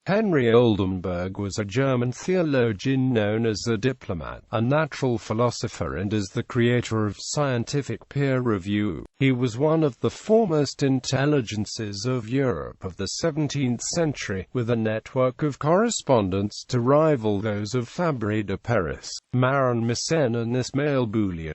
Henry Oldenburg was a German theologian known as a diplomat, a natural philosopher, and as the creator of scientific peer review. He was one of the foremost intelligences of Europe of the 17th century, with a network of correspondents to rival those of Fabri de Peiresc, Marin, Mersenne and Ismaël Boulliau.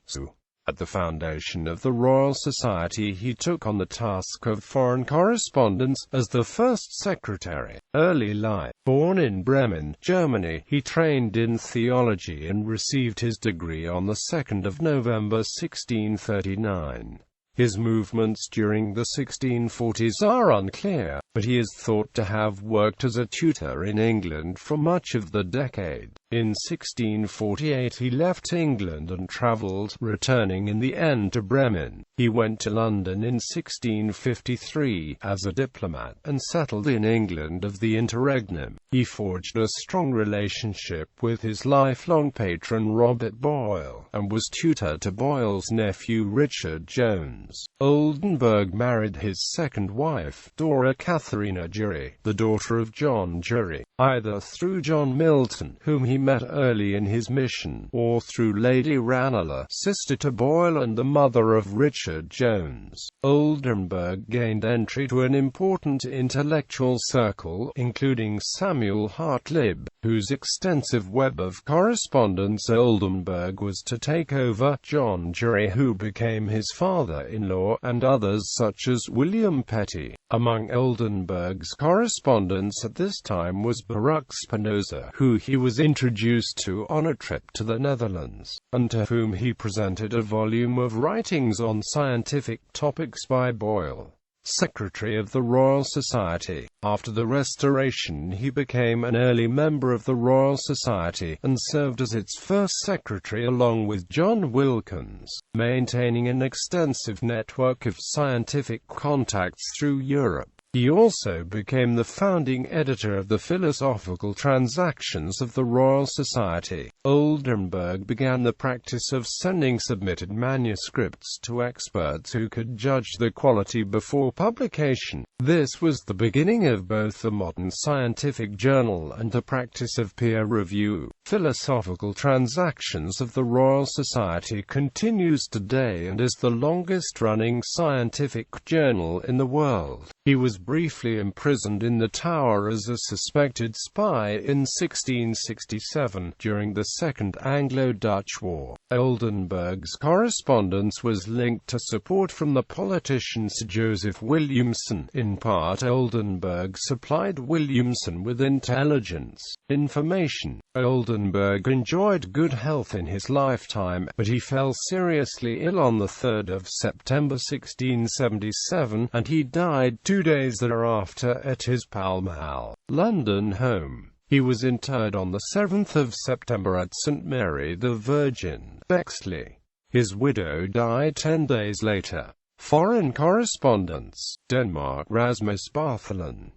At the foundation of the Royal Society he took on the task of foreign correspondence, as the first secretary. Early life. Born in Bremen, Germany, he trained in theology and received his degree on the 2nd of November 1639. His movements during the 1640s are unclear, but he is thought to have worked as a tutor in England for much of the decade. In 1648 he left England and travelled, returning in the end to Bremen. He went to London in 1653 as a diplomat, and settled in England of the interregnum. He forged a strong relationship with his lifelong patron Robert Boyle, and was tutor to Boyle's nephew Richard Jones. Oldenburg married his second wife, Dora Katharina Jury, the daughter of John Jury, either through John Milton, whom he met early in his mission, or through Lady Ranelagh, sister to Boyle and the mother of Richard Jones. Oldenburg gained entry to an important intellectual circle, including Samuel Hartlib, whose extensive web of correspondence Oldenburg was to take over, John Jury, who became his father-in-law, and others such as William Petty. Among Oldenburg's correspondents at this time was Baruch Spinoza, who he was introduced to on a trip to the Netherlands, and to whom he presented a volume of writings on scientific topics by Boyle. Secretary of the Royal Society. After the Restoration he became an early member of the Royal Society, and served as its first secretary along with John Wilkins, maintaining an extensive network of scientific contacts through Europe. He also became the founding editor of the Philosophical Transactions of the Royal Society. Oldenburg began the practice of sending submitted manuscripts to experts who could judge the quality before publication. This was the beginning of both the modern scientific journal and the practice of peer review. Philosophical Transactions of the Royal Society continues today and is the longest-running scientific journal in the world. He was briefly imprisoned in the Tower as a suspected spy in 1667, during the Second Anglo-Dutch War. Oldenburg's correspondence was linked to support from the politician Sir Joseph Williamson. In part, Oldenburg supplied Williamson with intelligence information. Oldenburg enjoyed good health in his lifetime, but he fell seriously ill on the 3rd of September 1677, and he died 2 days thereafter at his Pall Mall, London home. He was interred on the 7th of September at St. Mary the Virgin, Bexley. His widow died 10 days later. Foreign correspondence. Denmark Rasmus Barthelin,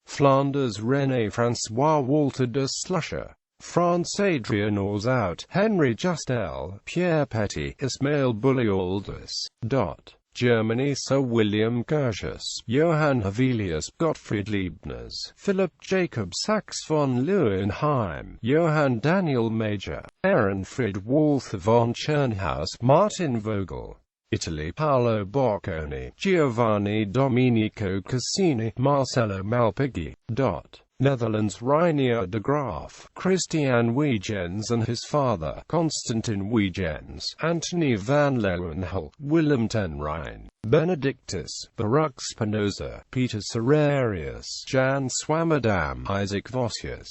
Flanders René François Walter de Slusher, France Adrien Auzout, Henry Justel, Pierre Petit, Ismaël Boulliau.At. Germany Sir William Curtius, Johann Hevelius, Gottfried Leibniz, Philip Jacob Sachs von Leeuwenheim, Johann Daniel Major, Ehrenfried Walther von Tschirnhaus, Martin Vogel. Italy Paolo Bocconi, Giovanni Domenico Cassini, Marcello Malpighi. Netherlands Reinier de Graaf, Christian Huygens and his father, Constantin Huygens, Anthony van Leeuwenhoek, Willem ten Rijn, Benedictus, Baruch Spinoza, Peter Serrarius, Jan Swammerdam, Isaac Vossius,